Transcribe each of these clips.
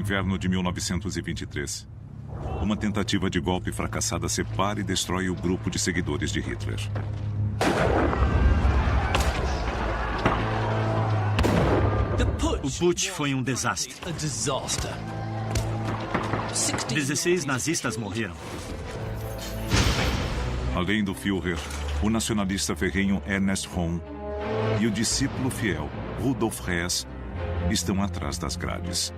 inverno de 1923. Uma tentativa de golpe fracassada separa e destrói o grupo de seguidores de Hitler. O putsch foi um desastre. 16 nazistas morreram. Além do Führer, o nacionalista ferrenho Ernst Röhm e o discípulo fiel Rudolf Hess estão atrás das grades.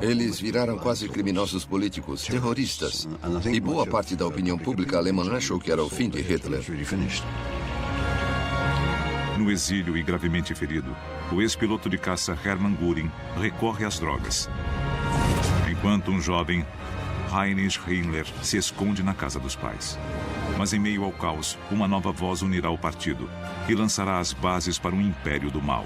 Eles viraram quase criminosos políticos, terroristas. E boa parte da opinião pública alemã achou que era o fim de Hitler. No exílio e gravemente ferido, o ex-piloto de caça Hermann Göring recorre às drogas. Enquanto um jovem, Heinrich Himmler, se esconde na casa dos pais. Mas em meio ao caos, uma nova voz unirá o partido e lançará as bases para um império do mal.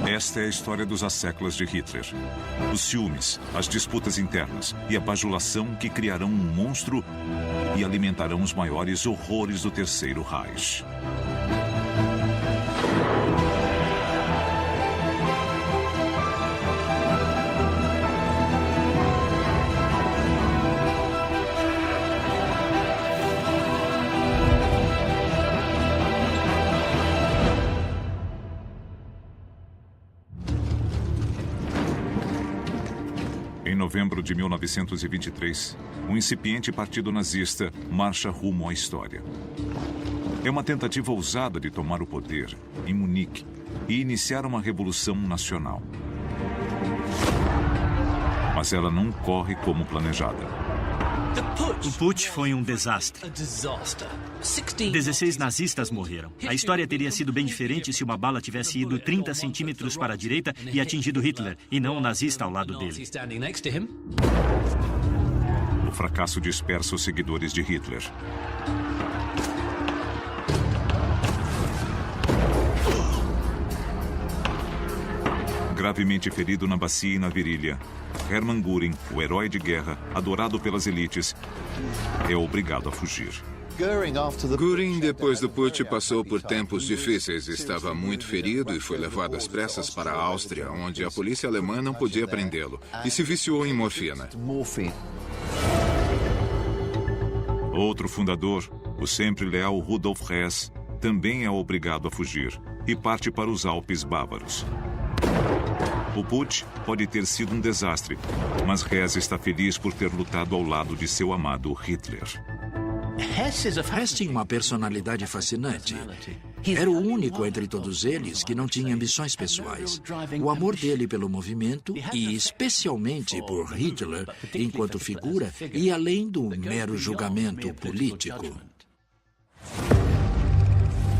Esta é a história dos asséculos de Hitler. Os ciúmes, as disputas internas e a bajulação que criarão um monstro e alimentarão os maiores horrores do Terceiro Reich. Em novembro de 1923, um incipiente partido nazista marcha rumo à história. É uma tentativa ousada de tomar o poder em Munique e iniciar uma revolução nacional. Mas ela não corre como planejada. O putsch foi um desastre. 16 nazistas morreram. A história teria sido bem diferente se uma bala tivesse ido 30 centímetros para a direita e atingido Hitler, e não o nazista ao lado dele. O fracasso dispersa os seguidores de Hitler. Gravemente ferido na bacia e na virilha, Hermann Göring, o herói de guerra, adorado pelas elites, é obrigado a fugir. Göring, depois do putsch, passou por tempos difíceis. Estava muito ferido e foi levado às pressas para a Áustria, onde a polícia alemã não podia prendê-lo, e se viciou em morfina. Outro fundador, o sempre leal Rudolf Hess, também é obrigado a fugir e parte para os Alpes bávaros. O putsch pode ter sido um desastre, mas Hess está feliz por ter lutado ao lado de seu amado Hitler. Hess tinha uma personalidade fascinante. Era o único entre todos eles que não tinha ambições pessoais. O amor dele pelo movimento, e especialmente por Hitler, enquanto figura, ia além do mero julgamento político.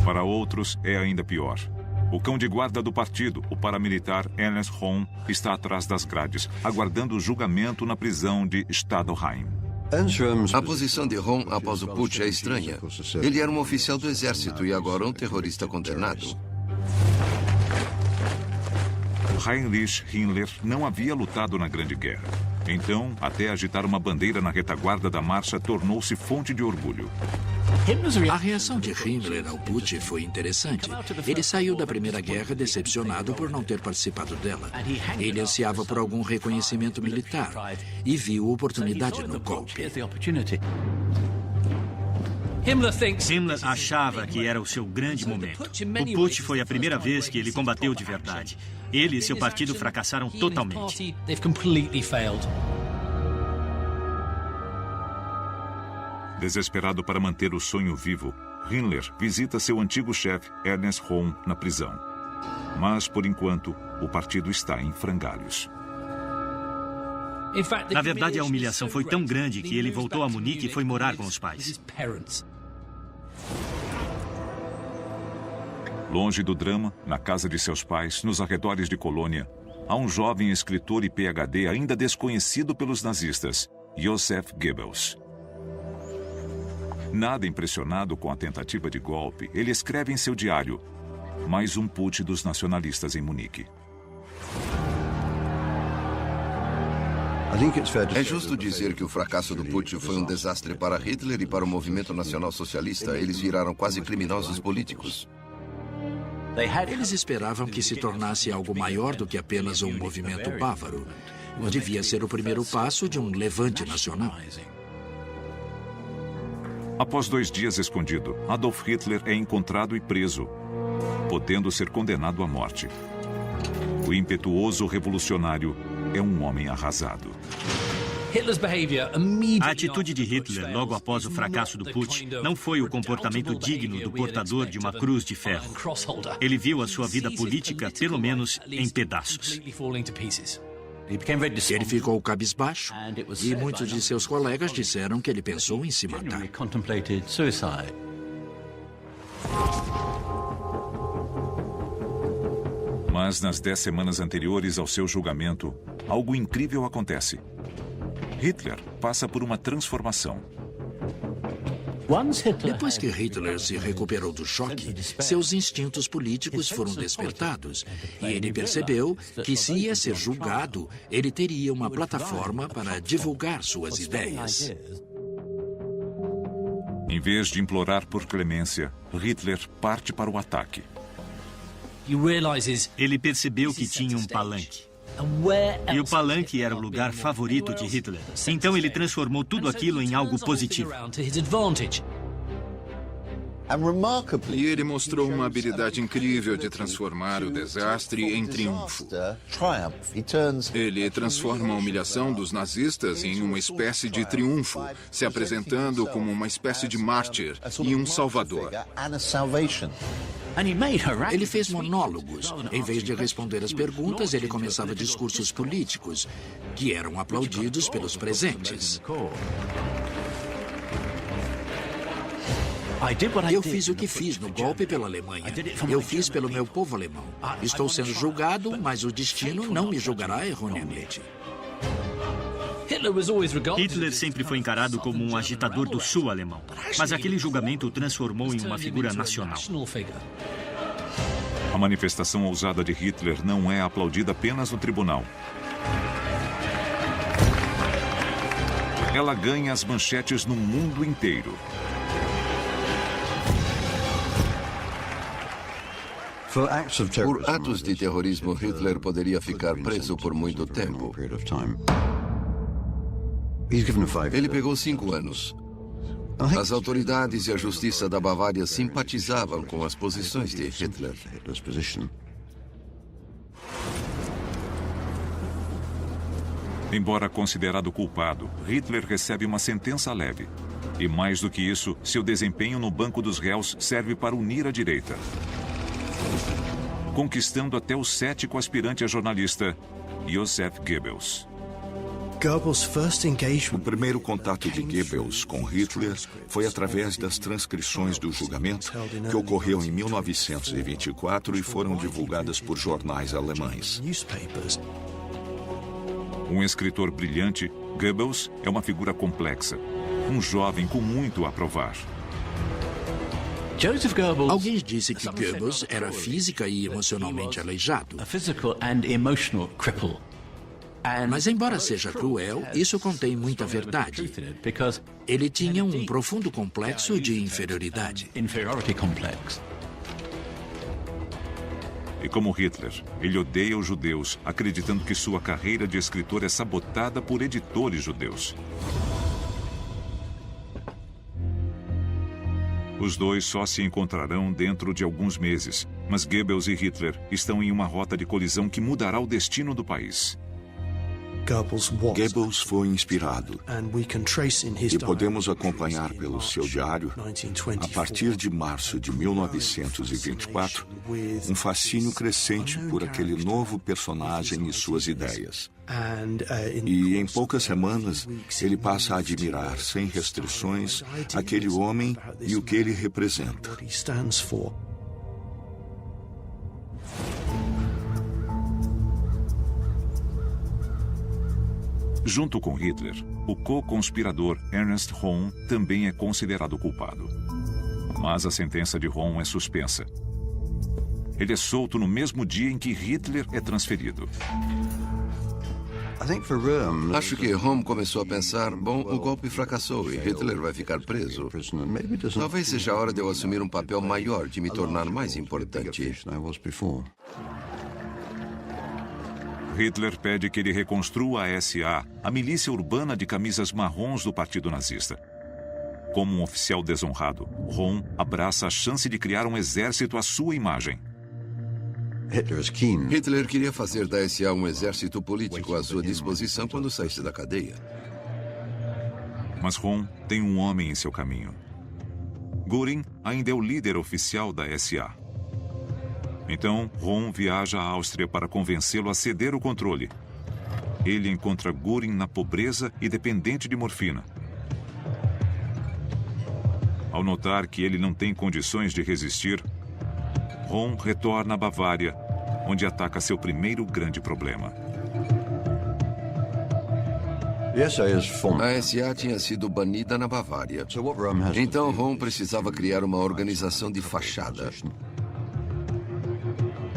Para outros, é ainda pior. O cão de guarda do partido, o paramilitar Ernst Röhm, está atrás das grades, aguardando o julgamento na prisão de Stadelheim. A posição de Röhm após o putsch é estranha. Ele era um oficial do exército e agora um terrorista condenado. Heinrich Himmler não havia lutado na Grande Guerra. Então, até agitar uma bandeira na retaguarda da marcha tornou-se fonte de orgulho. A reação de Himmler ao putsch foi interessante. Ele saiu da Primeira Guerra decepcionado por não ter participado dela. Ele ansiava por algum reconhecimento militar e viu oportunidade no golpe. Himmler achava que era o seu grande momento. O putsch foi a primeira vez que ele combateu de verdade. Ele e seu partido fracassaram totalmente. Desesperado para manter o sonho vivo, Himmler visita seu antigo chefe, Ernst Röhm, na prisão. Mas, por enquanto, o partido está em frangalhos. Na verdade, a humilhação foi tão grande que ele voltou a Munique e foi morar com os pais. Longe do drama, na casa de seus pais, nos arredores de Colônia, há um jovem escritor e PhD ainda desconhecido pelos nazistas, Joseph Goebbels. Nada impressionado com a tentativa de golpe, ele escreve em seu diário: mais um putsch dos nacionalistas em Munique. É justo dizer que o fracasso do putsch foi um desastre para Hitler e para o movimento nacional socialista. Eles viraram quase criminosos políticos. Eles esperavam que se tornasse algo maior do que apenas um movimento bávaro. Devia ser o primeiro passo de um levante nacional. Após 2 dias escondido, Adolf Hitler é encontrado e preso, podendo ser condenado à morte. O impetuoso revolucionário é um homem arrasado. A atitude de Hitler logo após o fracasso do Putsch não foi o comportamento digno do portador de uma cruz de ferro. Ele viu a sua vida política, pelo menos, em pedaços. Ele ficou cabisbaixo e muitos de seus colegas disseram que ele pensou em se matar. Mas nas 10 semanas anteriores ao seu julgamento, algo incrível acontece. Hitler passa por uma transformação. Depois que Hitler se recuperou do choque, seus instintos políticos foram despertados e ele percebeu que, se ia ser julgado, ele teria uma plataforma para divulgar suas ideias. Em vez de implorar por clemência, Hitler parte para o ataque. Ele percebeu que tinha um palanque. E o palanque era o lugar favorito de Hitler. Então ele transformou tudo aquilo em algo positivo. E ele mostrou uma habilidade incrível de transformar o desastre em triunfo. Ele transforma a humilhação dos nazistas em uma espécie de triunfo, se apresentando como uma espécie de mártir e um salvador. Ele fez monólogos. Em vez de responder às perguntas, ele começava discursos políticos, que eram aplaudidos pelos presentes. Eu fiz o que fiz no golpe pela Alemanha. Eu fiz pelo meu povo alemão. Estou sendo julgado, mas o destino não me julgará erroneamente. Hitler sempre foi encarado como um agitador do sul alemão, mas aquele julgamento o transformou em uma figura nacional. A manifestação ousada de Hitler não é aplaudida apenas no tribunal. Ela ganha as manchetes no mundo inteiro. Por atos de terrorismo, Hitler poderia ficar preso por muito tempo. Ele pegou 5 anos. As autoridades e a justiça da Bavária simpatizavam com as posições de Hitler. Embora considerado culpado, Hitler recebe uma sentença leve. E mais do que isso, seu desempenho no banco dos réus serve para unir a direita, conquistando até o cético aspirante a jornalista, Joseph Goebbels. O primeiro contato de Goebbels com Hitler foi através das transcrições do julgamento, que ocorreu em 1924 e foram divulgadas por jornais alemães. Um escritor brilhante, Goebbels é uma figura complexa, um jovem com muito a provar. Alguém disse que Goebbels era física e emocionalmente aleijado. Mas, embora seja cruel, isso contém muita verdade. Ele tinha um profundo complexo de inferioridade. E como Hitler, ele odeia os judeus, acreditando que sua carreira de escritor é sabotada por editores judeus. Os dois só se encontrarão dentro de alguns meses, mas Goebbels e Hitler estão em uma rota de colisão que mudará o destino do país. Goebbels foi inspirado e podemos acompanhar pelo seu diário, a partir de março de 1924, um fascínio crescente por aquele novo personagem e suas ideias. E em poucas semanas, ele passa a admirar, sem restrições, aquele homem e o que ele representa. Junto com Hitler, o co-conspirador Ernst Röhm também é considerado culpado. Mas a sentença de Röhm é suspensa. Ele é solto no mesmo dia em que Hitler é transferido. Acho que Röhm começou a pensar, bom, o golpe fracassou e Hitler vai ficar preso. Talvez seja a hora de eu assumir um papel maior, de me tornar mais importante. Hitler pede que ele reconstrua a SA, a milícia urbana de camisas marrons do Partido Nazista. Como um oficial desonrado, Röhm abraça a chance de criar um exército à sua imagem. Hitler queria fazer da SA um exército político à sua disposição quando saísse da cadeia. Mas Röhm tem um homem em seu caminho. Göring ainda é o líder oficial da SA. Então, Röhm viaja à Áustria para convencê-lo a ceder o controle. Ele encontra Göring na pobreza e dependente de morfina. Ao notar que ele não tem condições de resistir, Röhm retorna à Bavária, onde ataca seu primeiro grande problema. A SA tinha sido banida na Bavária. Então Röhm precisava criar uma organização de fachada.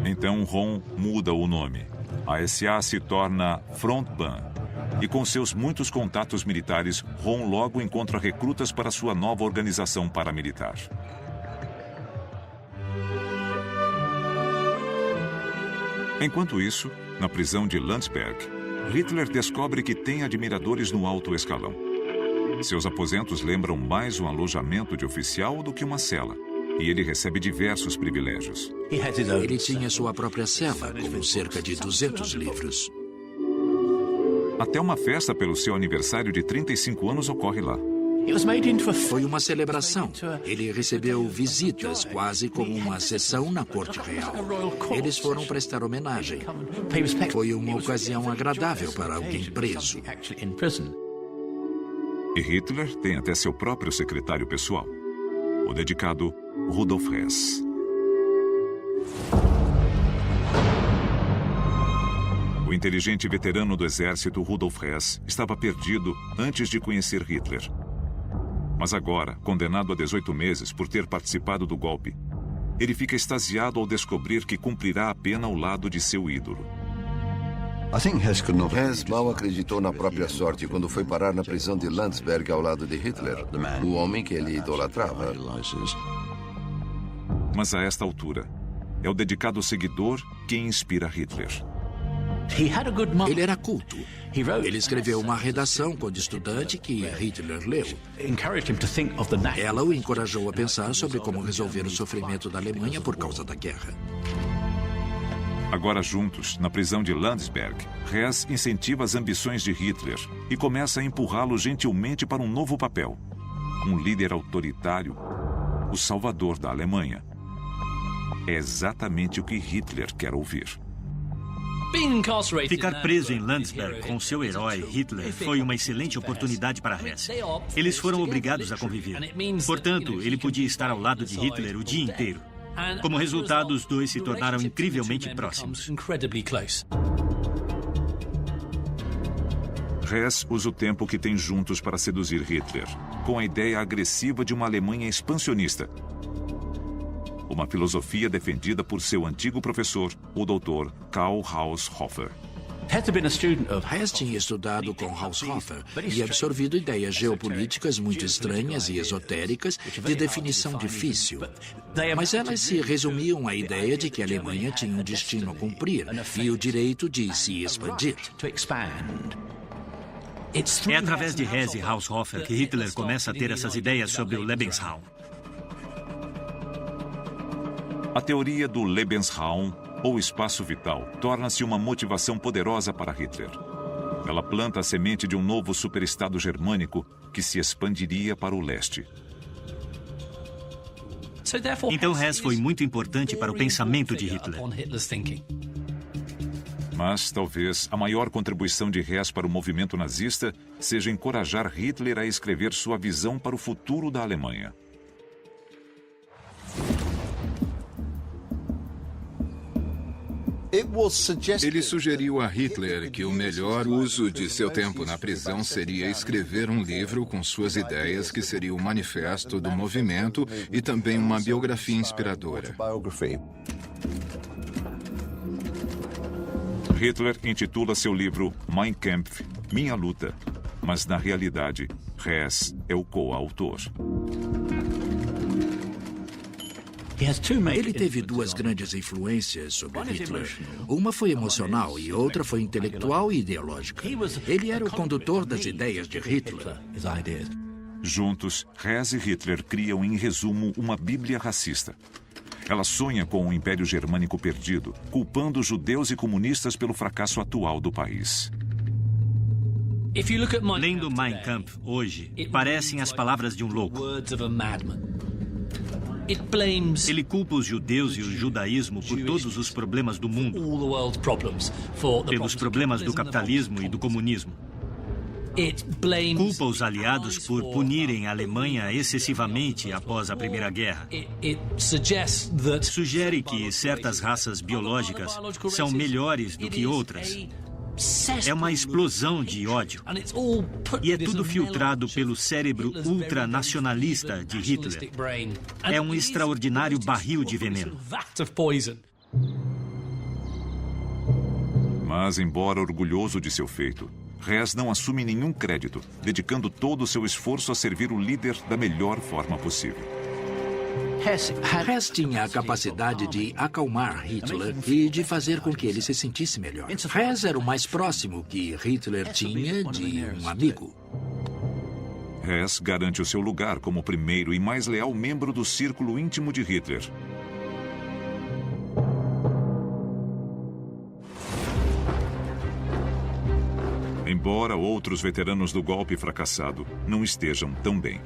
Então Röhm muda o nome. A SA se torna Frontbahn. E com seus muitos contatos militares, Röhm logo encontra recrutas para sua nova organização paramilitar. Enquanto isso, na prisão de Landsberg, Hitler descobre que tem admiradores no alto escalão. Seus aposentos lembram mais um alojamento de oficial do que uma cela, e ele recebe diversos privilégios. Ele tinha sua própria cela, com cerca de 200 livros. Até uma festa pelo seu aniversário de 35 anos ocorre lá. Foi uma celebração. Ele recebeu visitas, quase como uma sessão na corte real. Eles foram prestar homenagem. Foi uma ocasião agradável para alguém preso. E Hitler tem até seu próprio secretário pessoal, o dedicado Rudolf Hess. O inteligente veterano do exército Rudolf Hess estava perdido antes de conhecer Hitler. Mas agora, condenado a 18 meses por ter participado do golpe, ele fica extasiado ao descobrir que cumprirá a pena ao lado de seu ídolo. Hess mal acreditou na própria sorte quando foi parar na prisão de Landsberg ao lado de Hitler, o homem que ele idolatrava. Mas a esta altura, é o dedicado seguidor quem inspira Hitler. Ele era culto. Ele escreveu uma redação quando estudante que Hitler leu. Ela o encorajou a pensar sobre como resolver o sofrimento da Alemanha por causa da guerra. Agora juntos, na prisão de Landsberg, Hess incentiva as ambições de Hitler e começa a empurrá-lo gentilmente para um novo papel. Um líder autoritário, o salvador da Alemanha. É exatamente o que Hitler quer ouvir. Ficar preso em Landsberg com seu herói, Hitler, foi uma excelente oportunidade para Hess. Eles foram obrigados a conviver. Portanto, ele podia estar ao lado de Hitler o dia inteiro. Como resultado, os dois se tornaram incrivelmente próximos. Hess usa o tempo que tem juntos para seduzir Hitler, com a ideia agressiva de uma Alemanha expansionista. Uma filosofia defendida por seu antigo professor, o Dr. Karl Haushofer. Hess tinha estudado com Haushofer e absorvido ideias geopolíticas muito estranhas e esotéricas de definição difícil. Mas elas se resumiam à ideia de que a Alemanha tinha um destino a cumprir e o direito de se expandir. É através de Hess e Haushofer que Hitler começa a ter essas ideias sobre o Lebensraum. A teoria do Lebensraum, ou espaço vital, torna-se uma motivação poderosa para Hitler. Ela planta a semente de um novo superestado germânico que se expandiria para o leste. Então Hess foi muito importante para o pensamento de Hitler. Mas talvez a maior contribuição de Hess para o movimento nazista seja encorajar Hitler a escrever sua visão para o futuro da Alemanha. Ele sugeriu a Hitler que o melhor uso de seu tempo na prisão seria escrever um livro com suas ideias, que seria o manifesto do movimento e também uma biografia inspiradora. Hitler intitula seu livro Mein Kampf, Minha Luta, mas na realidade, Hess é o coautor. Ele teve duas grandes influências sobre Hitler. Uma foi emocional e outra foi intelectual e ideológica. Ele era o condutor das ideias de Hitler. Juntos, Hess e Hitler criam, em resumo, uma bíblia racista. Ela sonha com um império germânico perdido, culpando judeus e comunistas pelo fracasso atual do país. Lendo Mein Kampf hoje, parecem as palavras de um louco. Ele culpa os judeus e o judaísmo por todos os problemas do mundo, pelos problemas do capitalismo e do comunismo. Culpa os aliados por punirem a Alemanha excessivamente após a Primeira Guerra. Sugere que certas raças biológicas são melhores do que outras. É uma explosão de ódio. E é tudo filtrado pelo cérebro ultranacionalista de Hitler. É um extraordinário barril de veneno. Mas, embora orgulhoso de seu feito, Hess não assume nenhum crédito, dedicando todo o seu esforço a servir o líder da melhor forma possível. Hess tinha a capacidade de acalmar Hitler e de fazer com que ele se sentisse melhor. Hess era o mais próximo que Hitler tinha de um amigo. Hess garante o seu lugar como o primeiro e mais leal membro do círculo íntimo de Hitler. Embora outros veteranos do golpe fracassado não estejam tão bem.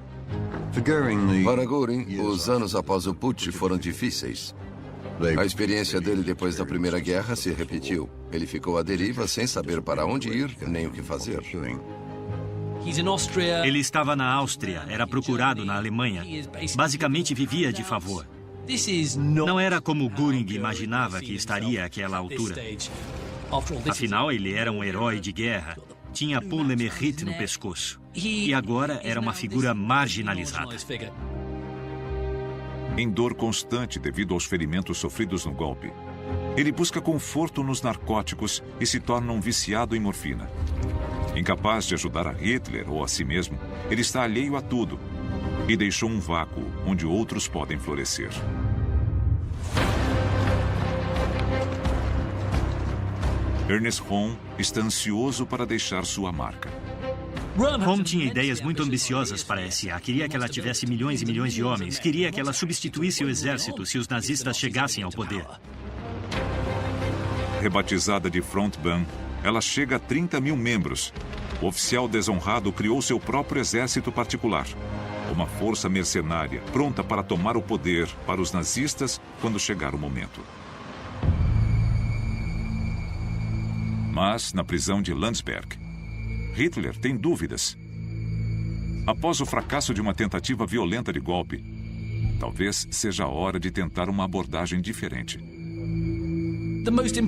Para Göring, os anos após o putsch foram difíceis. A experiência dele depois da Primeira Guerra se repetiu. Ele ficou à deriva sem saber para onde ir nem o que fazer. Ele estava na Áustria, era procurado na Alemanha. Basicamente vivia de favor. Não era como Göring imaginava que estaria àquela altura. Afinal, ele era um herói de guerra. Tinha Paul Le Mérite no pescoço. E agora era uma figura marginalizada. Em dor constante devido aos ferimentos sofridos no golpe, ele busca conforto nos narcóticos e se torna um viciado em morfina. Incapaz de ajudar a Hitler ou a si mesmo, ele está alheio a tudo e deixou um vácuo onde outros podem florescer. Ernest Röhm está ansioso para deixar sua marca. Röhm tinha ideias muito ambiciosas para a SA. Queria que ela tivesse milhões e milhões de homens. Queria que ela substituísse o exército se os nazistas chegassem ao poder. Rebatizada de Frontbahn, ela chega a 30 mil membros. O oficial desonrado criou seu próprio exército particular. Uma força mercenária, pronta para tomar o poder para os nazistas quando chegar o momento. Mas, na prisão de Landsberg, Hitler tem dúvidas. Após o fracasso de uma tentativa violenta de golpe, talvez seja a hora de tentar uma abordagem diferente.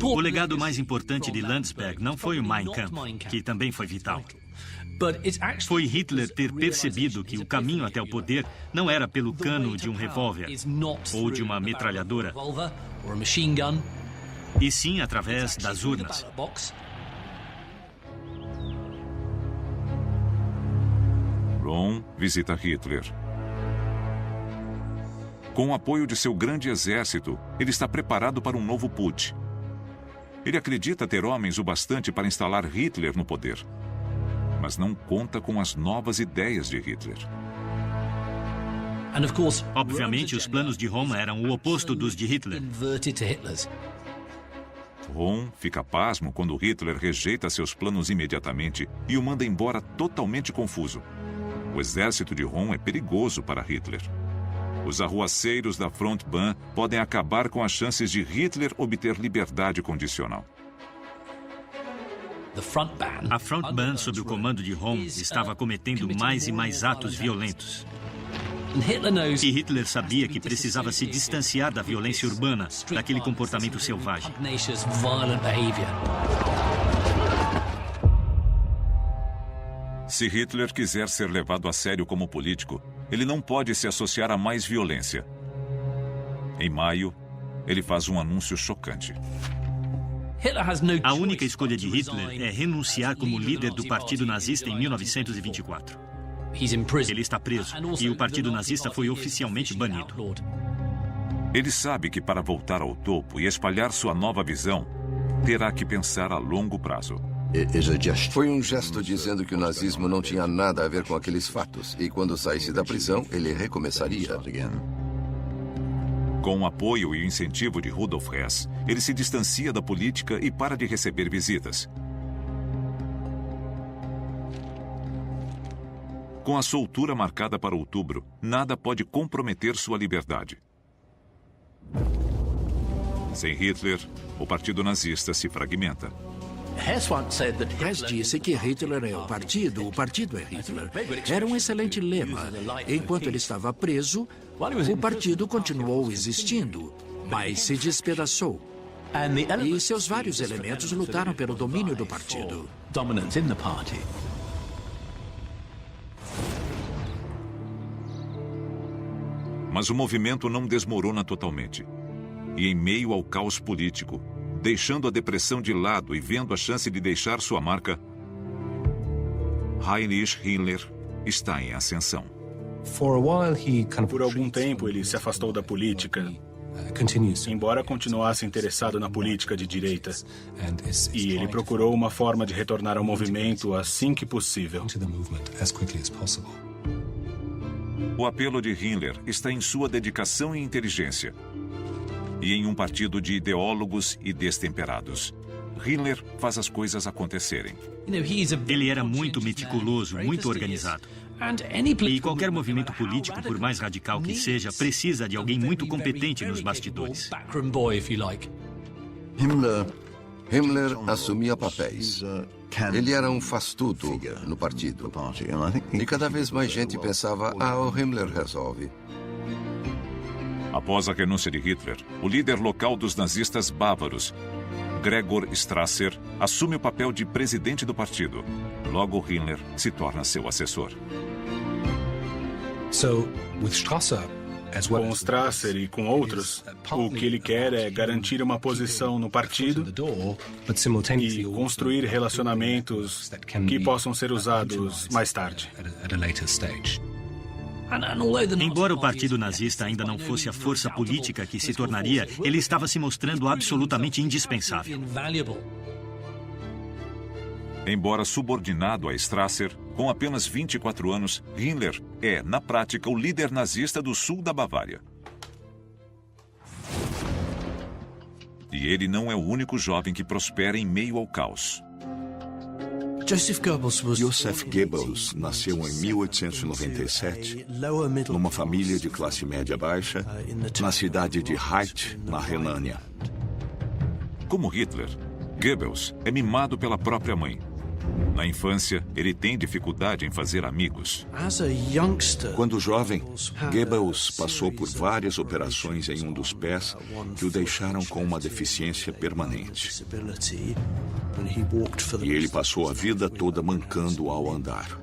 O legado mais importante de Landsberg não foi o Mein Kampf, que também foi vital. Foi Hitler ter percebido que o caminho até o poder não era pelo cano de um revólver ou de uma metralhadora, e sim através das urnas. Röhm visita Hitler. Com o apoio de seu grande exército, ele está preparado para um novo putsch. Ele acredita ter homens o bastante para instalar Hitler no poder, mas não conta com as novas ideias de Hitler. Obviamente, os planos de Röhm eram o oposto dos de Hitler. Röhm fica pasmo quando Hitler rejeita seus planos imediatamente e o manda embora totalmente confuso. O exército de Röhm é perigoso para Hitler. Os arruaceiros da Frontbahn podem acabar com as chances de Hitler obter liberdade condicional. A Frontbahn, sob o comando de Röhm, estava cometendo mais e mais atos violentos. E Hitler sabia que precisava se distanciar da violência urbana, daquele comportamento selvagem. Se Hitler quiser ser levado a sério como político, ele não pode se associar a mais violência. Em maio, ele faz um anúncio chocante. A única escolha de Hitler é renunciar como líder do Partido Nazista em 1924. Ele está preso e o Partido Nazista foi oficialmente banido. Ele sabe que para voltar ao topo e espalhar sua nova visão, terá que pensar a longo prazo. Foi um gesto dizendo que o nazismo não tinha nada a ver com aqueles fatos. E quando saísse da prisão, ele recomeçaria. Com o apoio e o incentivo de Rudolf Hess, ele se distancia da política e para de receber visitas. Com a soltura marcada para outubro, nada pode comprometer sua liberdade. Sem Hitler, o Partido Nazista se fragmenta. Hess disse que Hitler é o partido é Hitler. Era um excelente lema. Enquanto ele estava preso, o partido continuou existindo, mas se despedaçou. E seus vários elementos lutaram pelo domínio do partido. Mas o movimento não desmorona totalmente. E em meio ao caos político, deixando a depressão de lado e vendo a chance de deixar sua marca, Heinrich Himmler está em ascensão. Por algum tempo, ele se afastou da política, embora continuasse interessado na política de direita. E ele procurou uma forma de retornar ao movimento assim que possível. O apelo de Himmler está em sua dedicação e inteligência, e em um partido de ideólogos e destemperados. Himmler faz as coisas acontecerem. Ele era muito meticuloso, muito organizado. E qualquer movimento político, por mais radical que seja, precisa de alguém muito competente nos bastidores. Himmler assumia papéis. Ele era um faz-tudo no partido. E cada vez mais gente pensava, o Himmler resolve. Após a renúncia de Hitler, o líder local dos nazistas bávaros, Gregor Strasser, assume o papel de presidente do partido. Logo, Himmler se torna seu assessor. Com Strasser e com outros, o que ele quer é garantir uma posição no partido e construir relacionamentos que possam ser usados mais tarde. Embora o Partido Nazista ainda não fosse a força política que se tornaria, ele estava se mostrando absolutamente indispensável. Embora subordinado a Strasser, com apenas 24 anos, Himmler é, na prática, o líder nazista do sul da Bavária. E ele não é o único jovem que prospera em meio ao caos. Joseph Goebbels nasceu em 1897, numa família de classe média baixa, na cidade de Reit, na Renânia. Como Hitler, Goebbels é mimado pela própria mãe. Na infância, ele tem dificuldade em fazer amigos. Quando jovem, Goebbels passou por várias operações em um dos pés que o deixaram com uma deficiência permanente. E ele passou a vida toda mancando ao andar.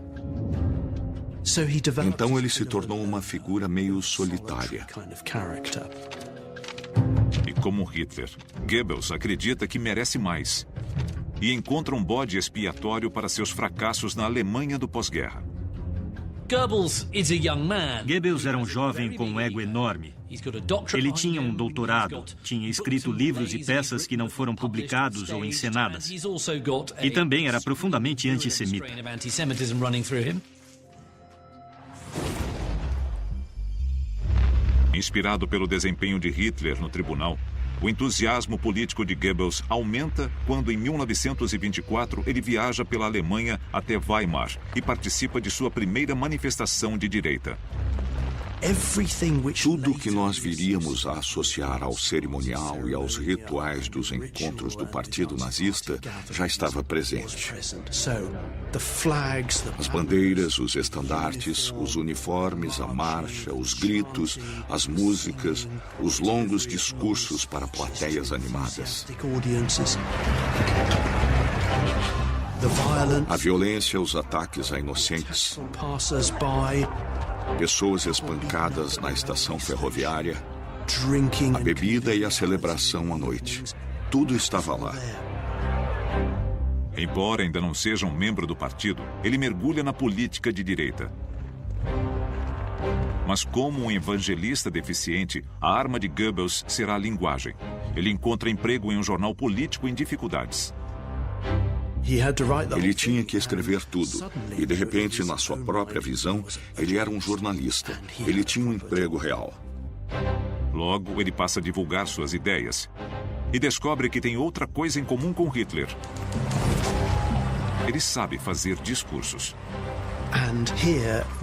Então ele se tornou uma figura meio solitária. E como Hitler, Goebbels acredita que merece mais e encontra um bode expiatório para seus fracassos na Alemanha do pós-guerra. Goebbels era um jovem com um ego enorme. Ele tinha um doutorado, tinha escrito livros e peças que não foram publicados ou encenadas. E também era profundamente antissemita. Inspirado pelo desempenho de Hitler no tribunal, o entusiasmo político de Goebbels aumenta quando, em 1924, ele viaja pela Alemanha até Weimar e participa de sua primeira manifestação de direita. Tudo que nós viríamos a associar ao cerimonial e aos rituais dos encontros do Partido Nazista já estava presente. As bandeiras, os estandartes, os uniformes, a marcha, os gritos, as músicas, os longos discursos para plateias animadas. A violência, os ataques a inocentes, pessoas espancadas na estação ferroviária, a bebida e a celebração à noite. Tudo estava lá. Embora ainda não seja um membro do partido, ele mergulha na política de direita. Mas como um evangelista deficiente, a arma de Goebbels será a linguagem. Ele encontra emprego em um jornal político em dificuldades. Ele tinha que escrever tudo. E, de repente, na sua própria visão, ele era um jornalista. Ele tinha um emprego real. Logo, ele passa a divulgar suas ideias. E descobre que tem outra coisa em comum com Hitler. Ele sabe fazer discursos.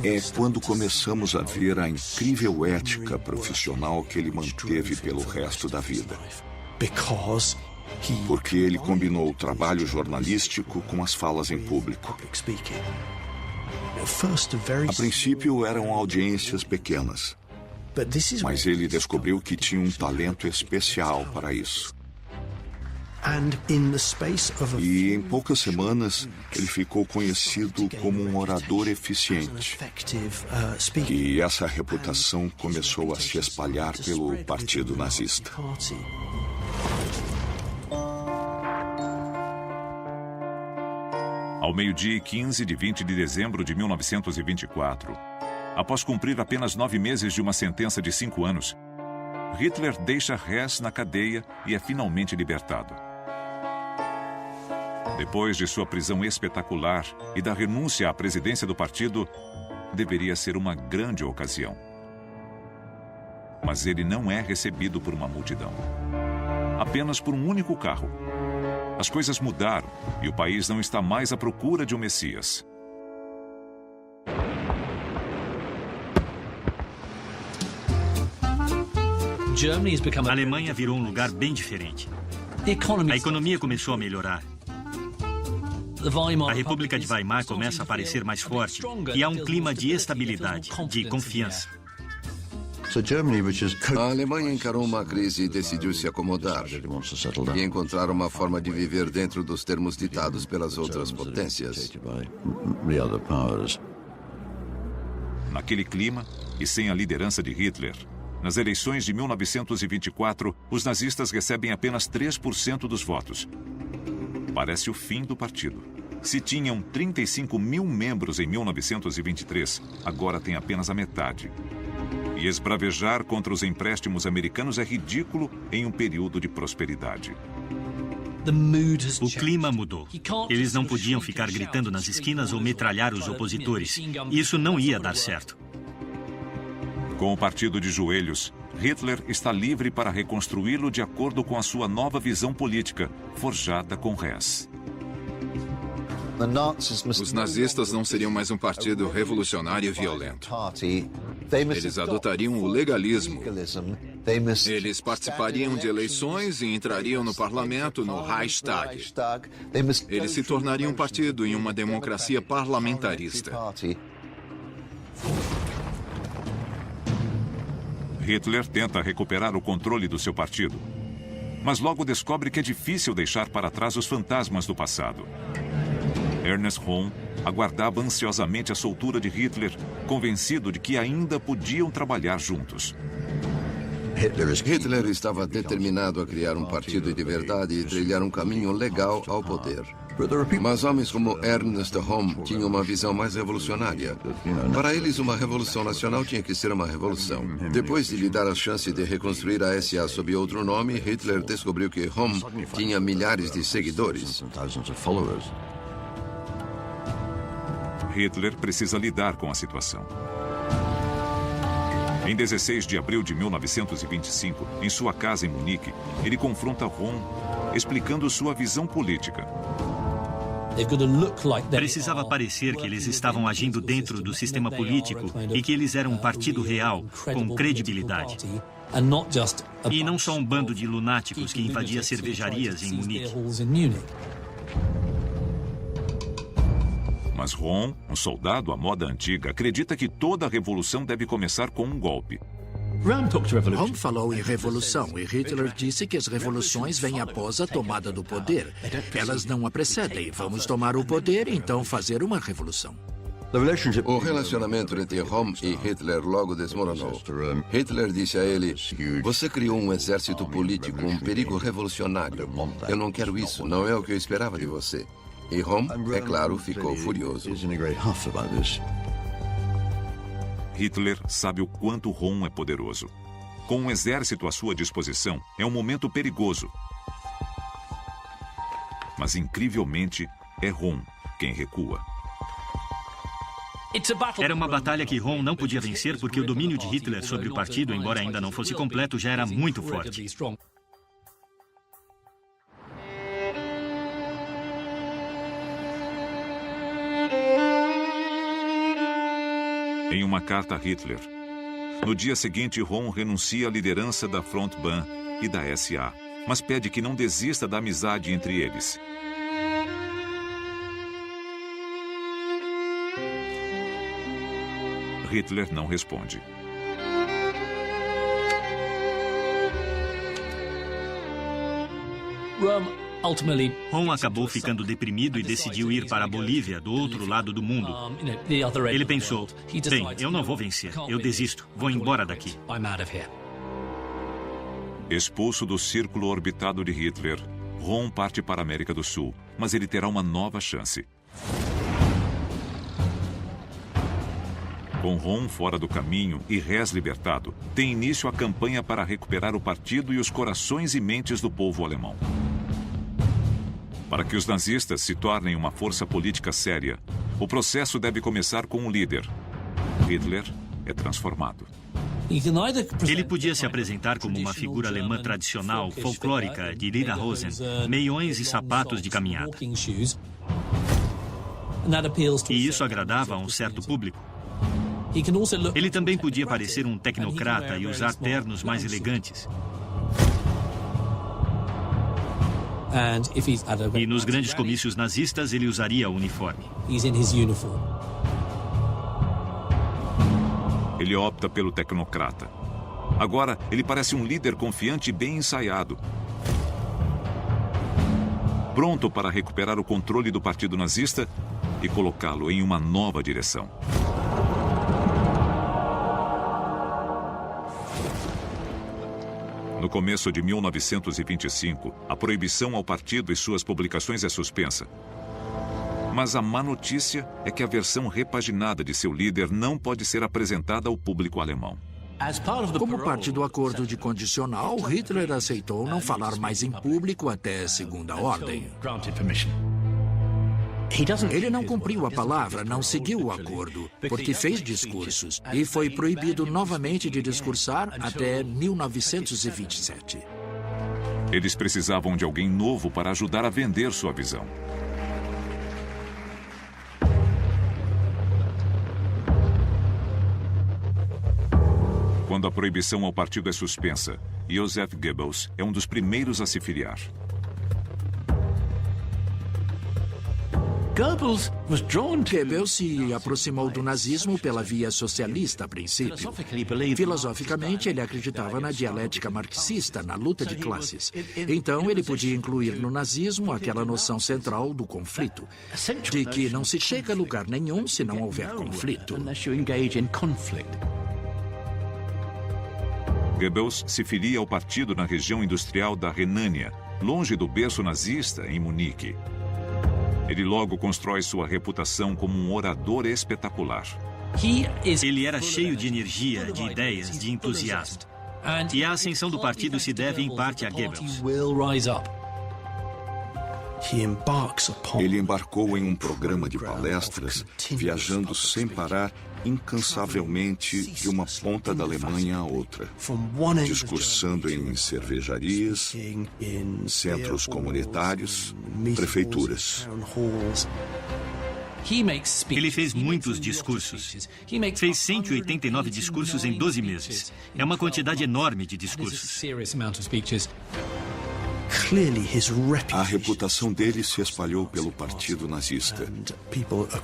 É quando começamos a ver a incrível ética profissional que ele manteve pelo resto da vida. Porque ele combinou o trabalho jornalístico com as falas em público. A princípio eram audiências pequenas, mas ele descobriu que tinha um talento especial para isso. E em poucas semanas, ele ficou conhecido como um orador eficiente. E essa reputação começou a se espalhar pelo Partido Nazista. Ao meio-dia e 15 de 20 de dezembro de 1924, após cumprir apenas 9 meses de uma sentença de 5 anos, Hitler deixa Hess na cadeia e é finalmente libertado. Depois de sua prisão espetacular e da renúncia à presidência do partido, deveria ser uma grande ocasião. Mas ele não é recebido por uma multidão. Apenas por um único carro. As coisas mudaram e o país não está mais à procura de um Messias. A Alemanha virou um lugar bem diferente. A economia começou a melhorar. A República de Weimar começa a parecer mais forte e há um clima de estabilidade, de confiança. A Alemanha encarou uma crise e decidiu se acomodar e encontrar uma forma de viver dentro dos termos ditados pelas outras potências. Naquele clima, e sem a liderança de Hitler, nas eleições de 1924, os nazistas recebem apenas 3% dos votos. Parece o fim do partido. Se tinham 35 mil membros em 1923, agora tem apenas a metade. E esbravejar contra os empréstimos americanos é ridículo em um período de prosperidade. O clima mudou. Eles não podiam ficar gritando nas esquinas ou metralhar os opositores. Isso não ia dar certo. Com o partido de joelhos, Hitler está livre para reconstruí-lo de acordo com a sua nova visão política, forjada com Hess. Os nazistas não seriam mais um partido revolucionário e violento. Eles adotariam o legalismo. Eles participariam de eleições e entrariam no parlamento, no Reichstag. Eles se tornariam um partido em uma democracia parlamentarista. Hitler tenta recuperar o controle do seu partido, mas logo descobre que é difícil deixar para trás os fantasmas do passado. Ernst Röhm aguardava ansiosamente a soltura de Hitler, convencido de que ainda podiam trabalhar juntos. Hitler estava determinado a criar um partido de verdade e trilhar um caminho legal ao poder. Mas homens como Ernst Röhm tinham uma visão mais revolucionária. Para eles, uma revolução nacional tinha que ser uma revolução. Depois de lhe dar a chance de reconstruir a SA sob outro nome, Hitler descobriu que Röhm tinha milhares de seguidores. Hitler precisa lidar com a situação. Em 16 de abril de 1925, em sua casa em Munique, ele confronta Röhm, explicando sua visão política. Precisava parecer que eles estavam agindo dentro do sistema político e que eles eram um partido real, com credibilidade. E não só um bando de lunáticos que invadia cervejarias em Munique. Mas Röhm, um soldado à moda antiga, acredita que toda revolução deve começar com um golpe. Röhm falou em revolução e Hitler disse que as revoluções vêm após a tomada do poder. Elas não a precedem. Vamos tomar o poder, então fazer uma revolução. O relacionamento entre Rom e Hitler logo desmoronou. Hitler disse a ele: "Você criou um exército político, um perigo revolucionário. Eu não quero isso, não é o que eu esperava de você." E Rom, é claro, ficou furioso. Hitler sabe o quanto Rom é poderoso. Com um exército à sua disposição, é um momento perigoso. Mas, incrivelmente, é Rom quem recua. Era uma batalha que Rom não podia vencer porque o domínio de Hitler sobre o partido, embora ainda não fosse completo, já era muito forte. Em uma carta a Hitler, no dia seguinte, Rom renuncia à liderança da Frontbahn e da SA, mas pede que não desista da amizade entre eles. Hitler não responde. Rom acabou ficando deprimido e decidiu ir para a Bolívia, do outro lado do mundo. Ele pensou: bem, eu não vou vencer, eu desisto, vou embora daqui. Expulso do círculo orbitado de Hitler, Rom parte para a América do Sul, mas ele terá uma nova chance. Com Rom fora do caminho e Hess libertado, tem início a campanha para recuperar o partido e os corações e mentes do povo alemão. Para que os nazistas se tornem uma força política séria, o processo deve começar com um líder. Hitler é transformado. Ele podia se apresentar como uma figura alemã tradicional, folclórica, de Lederhosen, meiões e sapatos de caminhada. E isso agradava a um certo público. Ele também podia parecer um tecnocrata e usar ternos mais elegantes. E nos grandes comícios nazistas, ele usaria o uniforme. Ele opta pelo tecnocrata. Agora, ele parece um líder confiante e bem ensaiado. Pronto para recuperar o controle do partido nazista e colocá-lo em uma nova direção. No começo de 1925, a proibição ao partido e suas publicações é suspensa. Mas a má notícia é que a versão repaginada de seu líder não pode ser apresentada ao público alemão. Como parte do acordo de condicional, Hitler aceitou não falar mais em público até segunda ordem. Ele não cumpriu a palavra, não seguiu o acordo, porque fez discursos e foi proibido novamente de discursar até 1927. Eles precisavam de alguém novo para ajudar a vender sua visão. Quando a proibição ao partido é suspensa, Joseph Goebbels é um dos primeiros a se filiar. Goebbels se aproximou do nazismo pela via socialista a princípio. Filosoficamente, ele acreditava na dialética marxista, na luta de classes. Então, ele podia incluir no nazismo aquela noção central do conflito, de que não se chega a lugar nenhum se não houver conflito. Goebbels se filia ao partido na região industrial da Renânia, longe do berço nazista, em Munique. Ele logo constrói sua reputação como um orador espetacular. Ele era cheio de energia, de ideias, de entusiasmo. E a ascensão do partido se deve em parte a Goebbels. Ele embarcou em um programa de palestras, viajando sem parar incansavelmente de uma ponta da Alemanha à outra, discursando em cervejarias, centros comunitários, prefeituras. Ele fez muitos discursos. Fez 189 discursos em 12 meses. É uma quantidade enorme de discursos. A reputação dele se espalhou pelo partido nazista.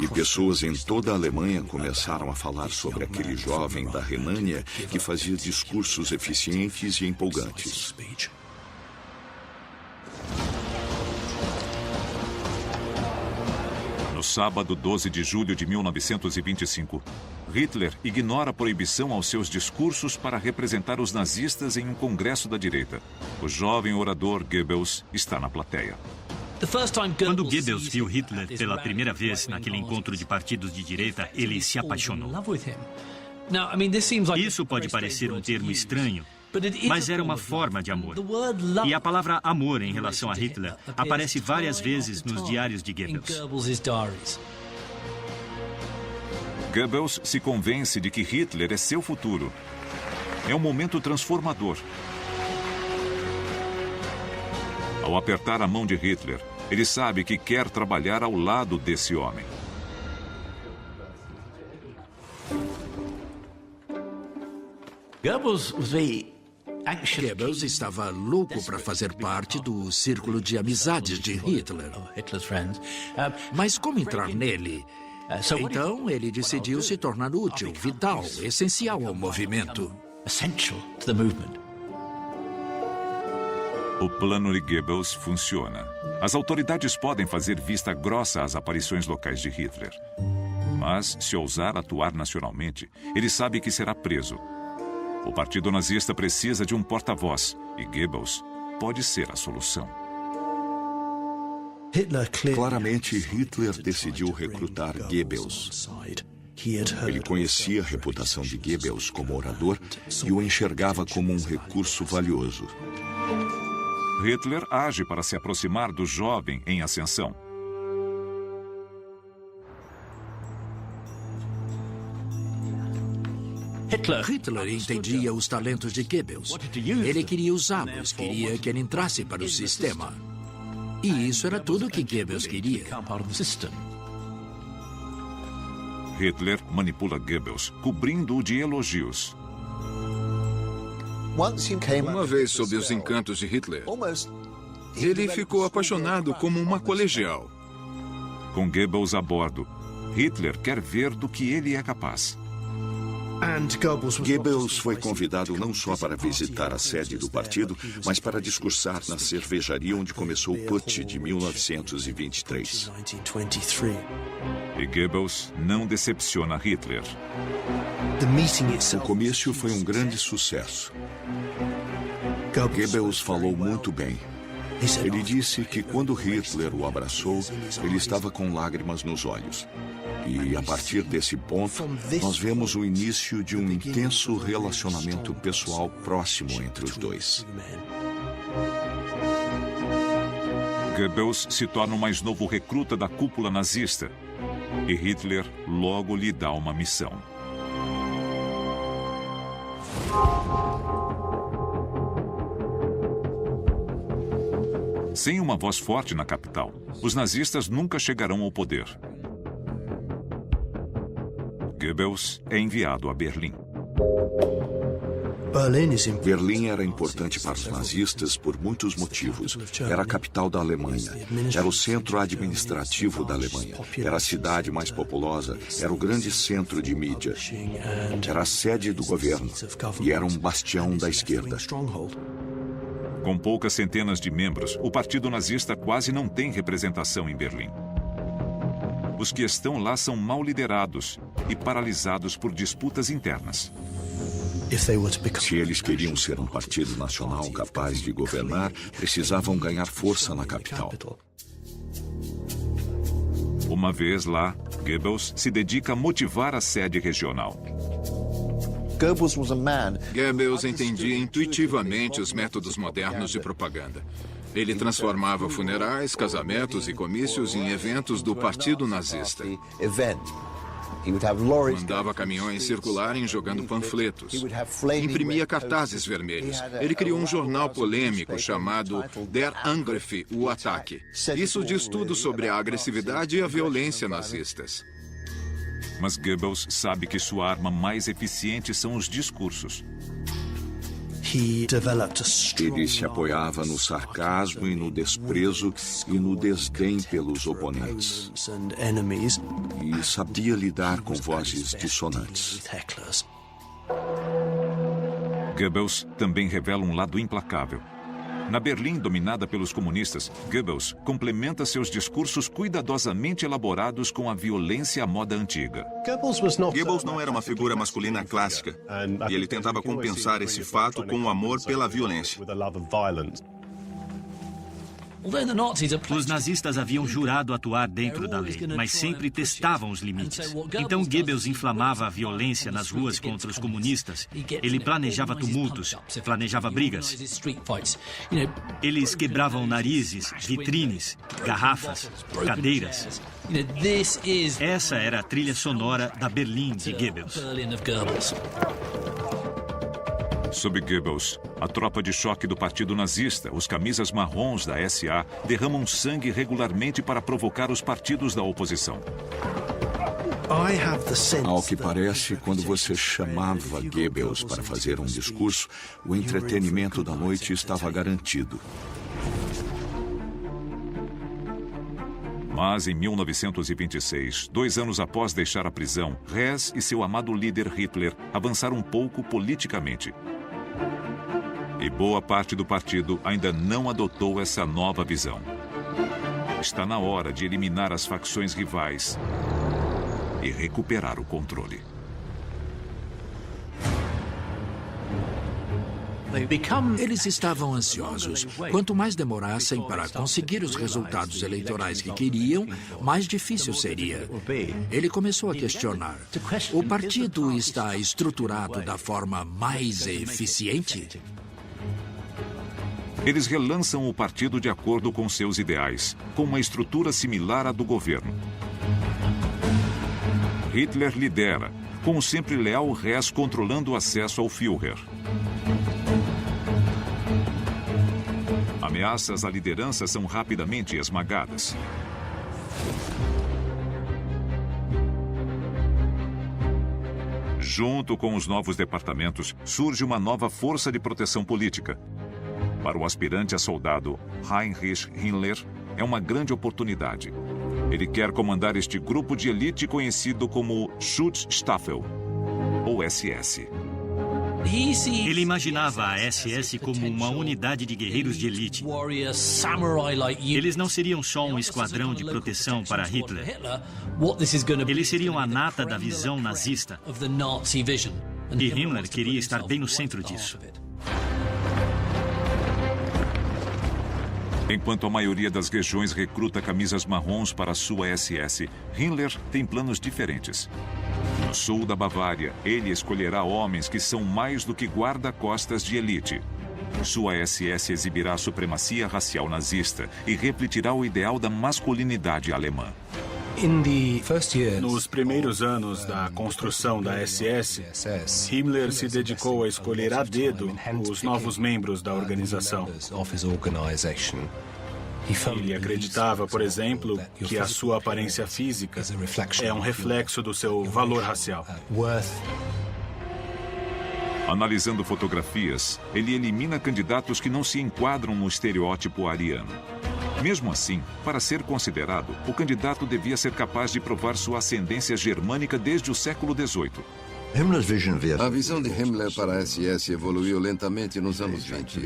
E pessoas em toda a Alemanha começaram a falar sobre aquele jovem da Renânia que fazia discursos eficientes e empolgantes. No No sábado, 12 de julho de 1925, Hitler ignora a proibição aos seus discursos para representar os nazistas em um congresso da direita. O jovem orador Goebbels está na plateia. Quando Goebbels viu Hitler pela primeira vez naquele encontro de partidos de direita, ele se apaixonou. Isso pode parecer um termo estranho, mas era uma forma de amor. E a palavra amor em relação a Hitler aparece várias vezes nos diários de Goebbels. Goebbels se convence de que Hitler é seu futuro. É um momento transformador. Ao apertar a mão de Hitler, ele sabe que quer trabalhar ao lado desse homem. Goebbels estava louco para fazer parte do círculo de amizades de Hitler. Mas como entrar nele? Então ele decidiu se tornar útil, vital, essencial ao movimento. O plano de Goebbels funciona. As autoridades podem fazer vista grossa às aparições locais de Hitler. Mas, se ousar atuar nacionalmente, ele sabe que será preso. O partido nazista precisa de um porta-voz e Goebbels pode ser a solução. Claramente, Hitler decidiu recrutar Goebbels. Ele conhecia a reputação de Goebbels como orador e o enxergava como um recurso valioso. Hitler age para se aproximar do jovem em ascensão. Hitler entendia os talentos de Goebbels. Ele queria usá-los, queria que ele entrasse para o sistema. E isso era tudo que Goebbels queria. Hitler manipula Goebbels, cobrindo-o de elogios. Uma vez sob os encantos de Hitler, ele ficou apaixonado como uma colegial. Com Goebbels a bordo, Hitler quer ver do que ele é capaz. Goebbels foi convidado não só para visitar a sede do partido, mas para discursar na cervejaria onde começou o Putsch de 1923. E Goebbels não decepciona Hitler. O comício foi um grande sucesso. Goebbels falou muito bem. Ele disse que quando Hitler o abraçou, ele estava com lágrimas nos olhos. E, a partir desse ponto, nós vemos o início de um intenso relacionamento pessoal próximo entre os dois. Goebbels se torna o mais novo recruta da cúpula nazista. E Hitler logo lhe dá uma missão. Sem uma voz forte na capital, os nazistas nunca chegarão ao poder. Goebbels é enviado a Berlim. Berlim era importante para os nazistas por muitos motivos. Era a capital da Alemanha. Era o centro administrativo da Alemanha. Era a cidade mais populosa. Era o grande centro de mídia. Era a sede do governo. E era um bastião da esquerda. Com poucas centenas de membros, o partido nazista quase não tem representação em Berlim. Os que estão lá são mal liderados e paralisados por disputas internas. Se eles queriam ser um partido nacional capaz de governar, precisavam ganhar força na capital. Uma vez lá, Goebbels se dedica a motivar a sede regional. Goebbels entendia intuitivamente os métodos modernos de propaganda. Ele transformava funerais, casamentos e comícios em eventos do partido nazista. Mandava caminhões circularem jogando panfletos. Imprimia cartazes vermelhos. Ele criou um jornal polêmico chamado Der Angriff, o ataque. Isso diz tudo sobre a agressividade e a violência nazistas. Mas Goebbels sabe que sua arma mais eficiente são os discursos. Ele se apoiava no sarcasmo e no desprezo e no desdém pelos oponentes. E sabia lidar com vozes dissonantes. Goebbels também revela um lado implacável. Na Berlim dominada pelos comunistas, Goebbels complementa seus discursos cuidadosamente elaborados com a violência à moda antiga. Goebbels não era uma figura masculina clássica, e ele tentava compensar esse fato com o amor pela violência. Os nazistas haviam jurado atuar dentro da lei, mas sempre testavam os limites. Então Goebbels inflamava a violência nas ruas contra os comunistas. Ele planejava tumultos, planejava brigas. Eles quebravam narizes, vitrines, garrafas, cadeiras. Essa era a trilha sonora da Berlim de Goebbels. Sob Goebbels, a tropa de choque do partido nazista, os camisas marrons da SA, derramam sangue regularmente para provocar os partidos da oposição. Ao que parece, quando você chamava Goebbels para fazer um discurso, o entretenimento da noite estava garantido. Mas em 1926, 2 anos após deixar a prisão, Hess e seu amado líder Hitler avançaram um pouco politicamente. E boa parte do partido ainda não adotou essa nova visão. Está na hora de eliminar as facções rivais e recuperar o controle. Eles estavam ansiosos. Quanto mais demorassem para conseguir os resultados eleitorais que queriam, mais difícil seria. Ele começou a questionar: o partido está estruturado da forma mais eficiente? Eles relançam o partido de acordo com seus ideais, com uma estrutura similar à do governo. Hitler lidera, com o sempre leal Hess controlando o acesso ao Führer. Ameaças à liderança são rapidamente esmagadas. Junto com os novos departamentos, surge uma nova força de proteção política. Para o aspirante a soldado Heinrich Himmler, é uma grande oportunidade. Ele quer comandar este grupo de elite conhecido como Schutzstaffel, ou SS. Ele imaginava a SS como uma unidade de guerreiros de elite. Eles não seriam só um esquadrão de proteção para Hitler. Eles seriam a nata da visão nazista. E Himmler queria estar bem no centro disso. Enquanto a maioria das regiões recruta camisas marrons para a sua SS, Himmler tem planos diferentes. No sul da Bavária, ele escolherá homens que são mais do que guarda-costas de elite. Sua SS exibirá a supremacia racial nazista e refletirá o ideal da masculinidade alemã. Nos primeiros anos da construção da SS, Himmler se dedicou a escolher a dedo os novos membros da organização. Ele acreditava, por exemplo, que a sua aparência física é um reflexo do seu valor racial. Analisando fotografias, ele elimina candidatos que não se enquadram no estereótipo ariano. Mesmo assim, para ser considerado, o candidato devia ser capaz de provar sua ascendência germânica desde o século XVIII. A visão de Himmler para a SS evoluiu lentamente nos anos 20.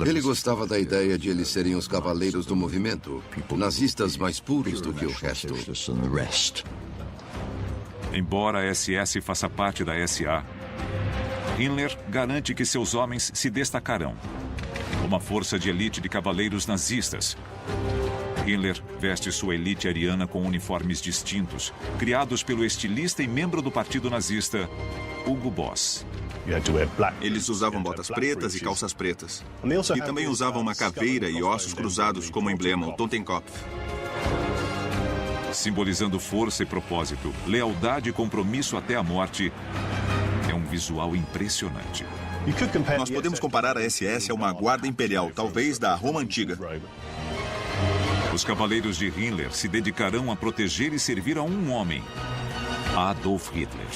Ele gostava da ideia de eles serem os cavaleiros do movimento, nazistas mais puros do que o resto. Embora a SS faça parte da SA, Himmler garante que seus homens se destacarão. Uma força de elite de cavaleiros nazistas. Himmler veste sua elite ariana com uniformes distintos, criados pelo estilista e membro do partido nazista, Hugo Boss. Eles usavam botas pretas e calças pretas. E também usavam uma caveira e ossos cruzados como emblema, o Totenkopf. Simbolizando força e propósito, lealdade e compromisso até a morte, é um visual impressionante. Nós podemos comparar a SS a uma guarda imperial, talvez da Roma Antiga. Os cavaleiros de Himmler se dedicarão a proteger e servir a um homem, Adolf Hitler.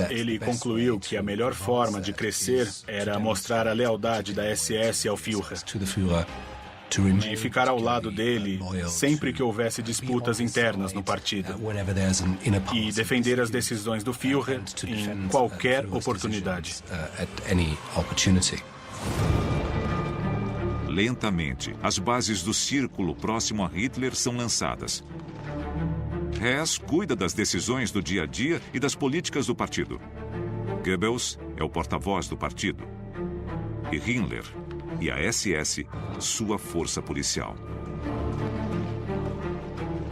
Ele concluiu que a melhor forma de crescer era mostrar a lealdade da SS ao Führer, de ficar ao lado dele sempre que houvesse disputas internas no partido e defender as decisões do Führer em qualquer oportunidade. Lentamente, as bases do círculo próximo a Hitler são lançadas. Hess cuida das decisões do dia a dia e das políticas do partido. Goebbels é o porta-voz do partido. E Himmler e a SS, sua força policial.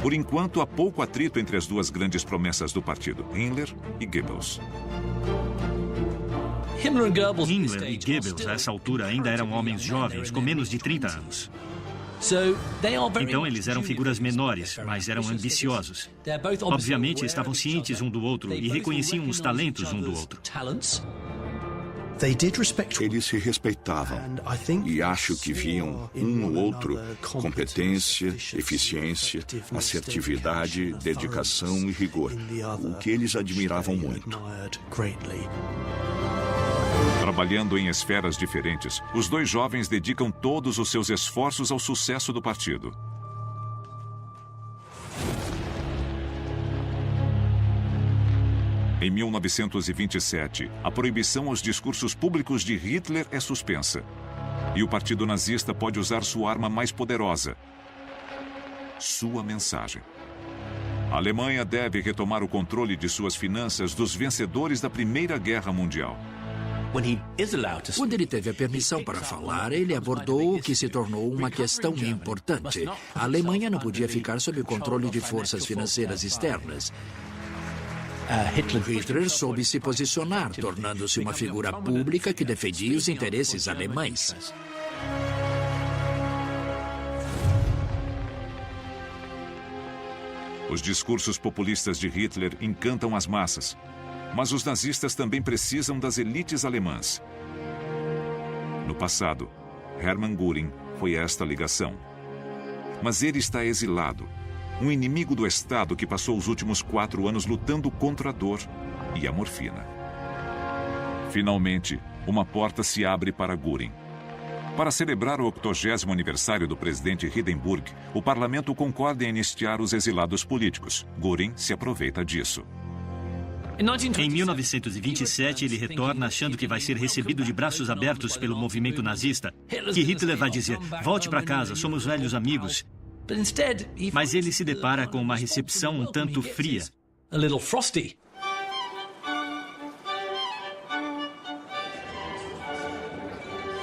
Por enquanto, há pouco atrito entre as duas grandes promessas do partido, Himmler e Goebbels. Himmler e Goebbels, a essa altura, ainda eram homens jovens, com menos de 30 anos. Então, eles eram figuras menores, mas eram ambiciosos. Obviamente, estavam cientes um do outro e reconheciam os talentos um do outro. Eles se respeitavam e acho que viam um no outro competência, eficiência, assertividade, dedicação e rigor, o que eles admiravam muito. Trabalhando em esferas diferentes, os dois jovens dedicam todos os seus esforços ao sucesso do partido. Em 1927, a proibição aos discursos públicos de Hitler é suspensa. E o partido nazista pode usar sua arma mais poderosa: sua mensagem. A Alemanha deve retomar o controle de suas finanças dos vencedores da Primeira Guerra Mundial. Quando ele teve a permissão para falar, ele abordou o que se tornou uma questão importante. A Alemanha não podia ficar sob o controle de forças financeiras externas. Hitler soube se posicionar, tornando-se uma figura pública que defendia os interesses alemães. Os discursos populistas de Hitler encantam as massas, mas os nazistas também precisam das elites alemãs. No passado, Hermann Göring foi esta ligação. Mas ele está exilado, um inimigo do Estado que passou os últimos 4 anos lutando contra a dor e a morfina. Finalmente, uma porta se abre para Göring. Para celebrar o 80º aniversário do presidente Hindenburg, o parlamento concorda em anistiar os exilados políticos. Göring se aproveita disso. Em 1927, ele retorna achando que vai ser recebido de braços abertos pelo movimento nazista, que Hitler vai dizer: volte para casa, somos velhos amigos. Mas ele se depara com uma recepção um tanto fria.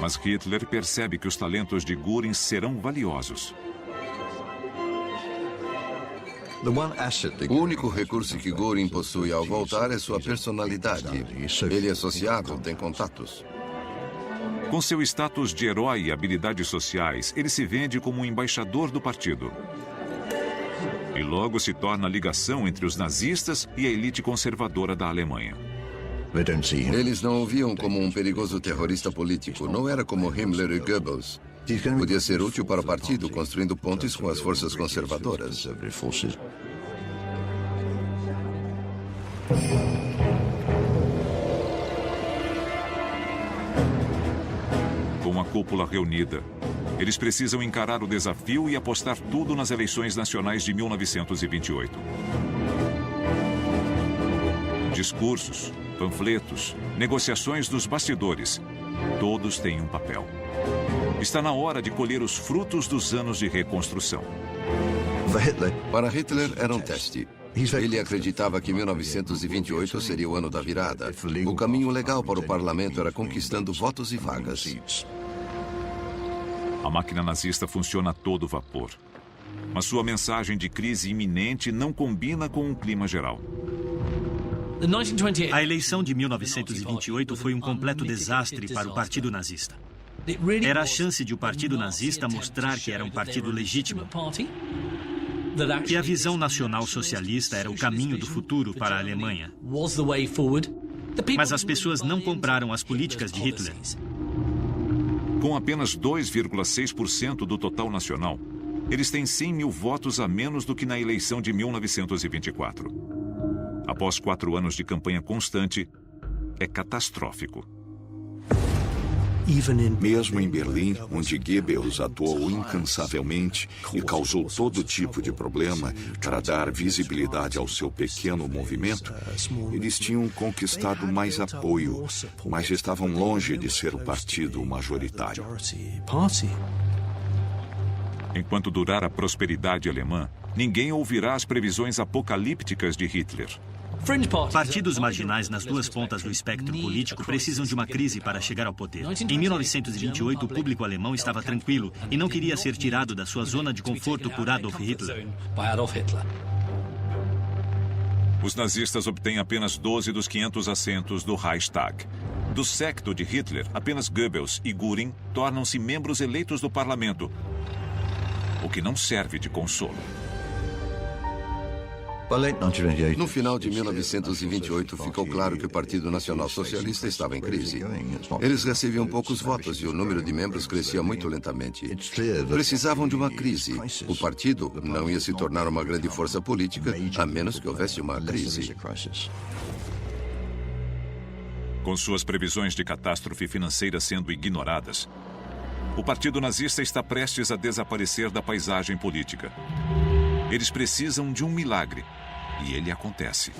Mas Hitler percebe que os talentos de Göring serão valiosos. O único recurso que Göring possui ao voltar é sua personalidade. Ele é sociável, tem contatos. Com seu status de herói e habilidades sociais, ele se vende como um embaixador do partido. E logo se torna a ligação entre os nazistas e a elite conservadora da Alemanha. Eles não o viam como um perigoso terrorista político. Não era como Himmler e Goebbels. Podia ser útil para o partido, construindo pontes com as forças conservadoras. Com a cúpula reunida, eles precisam encarar o desafio e apostar tudo nas eleições nacionais de 1928. Discursos, panfletos, negociações dos bastidores, todos têm um papel. Está na hora de colher os frutos dos anos de reconstrução. Para Hitler era um teste. Ele acreditava que 1928 seria o ano da virada. O caminho legal para o parlamento era conquistando votos e vagas. A máquina nazista funciona a todo vapor. Mas sua mensagem de crise iminente não combina com o clima geral. A eleição de 1928 foi um completo desastre para o partido nazista. Era a chance de o partido nazista mostrar que era um partido legítimo, que a visão nacional socialista era o caminho do futuro para a Alemanha. Mas as pessoas não compraram as políticas de Hitler. Com apenas 2,6% do total nacional, eles têm 100 mil votos a menos do que na eleição de 1924. Após 4 anos de campanha constante, é catastrófico. Mesmo em Berlim, onde Goebbels atuou incansavelmente e causou todo tipo de problema para dar visibilidade ao seu pequeno movimento, eles tinham conquistado mais apoio, mas estavam longe de ser o partido majoritário. Enquanto durar a prosperidade alemã, ninguém ouvirá as previsões apocalípticas de Hitler. Partidos marginais nas duas pontas do espectro político precisam de uma crise para chegar ao poder. Em 1928, o público alemão estava tranquilo e não queria ser tirado da sua zona de conforto por Adolf Hitler. Os nazistas obtêm apenas 12 dos 500 assentos do Reichstag. Do séquito de Hitler, apenas Goebbels e Göring tornam-se membros eleitos do parlamento, o que não serve de consolo. No final de 1928, ficou claro que o Partido Nacional Socialista estava em crise. Eles recebiam poucos votos e o número de membros crescia muito lentamente. Precisavam de uma crise. O partido não ia se tornar uma grande força política, a menos que houvesse uma crise. Com suas previsões de catástrofe financeira sendo ignoradas, o Partido Nazista está prestes a desaparecer da paisagem política. Eles precisam de um milagre, e ele acontece.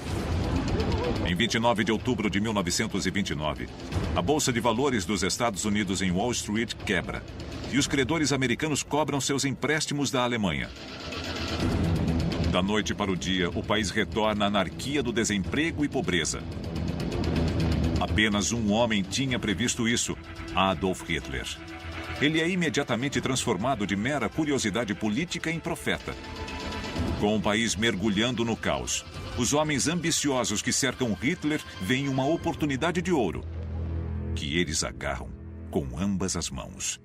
Em 29 de outubro de 1929, a Bolsa de Valores dos Estados Unidos em Wall Street quebra, e os credores americanos cobram seus empréstimos da Alemanha. Da noite para o dia, o país retorna à anarquia do desemprego e pobreza. Apenas um homem tinha previsto isso: Adolf Hitler. Ele é imediatamente transformado de mera curiosidade política em profeta. Com o país mergulhando no caos, os homens ambiciosos que cercam Hitler veem uma oportunidade de ouro, que eles agarram com ambas as mãos.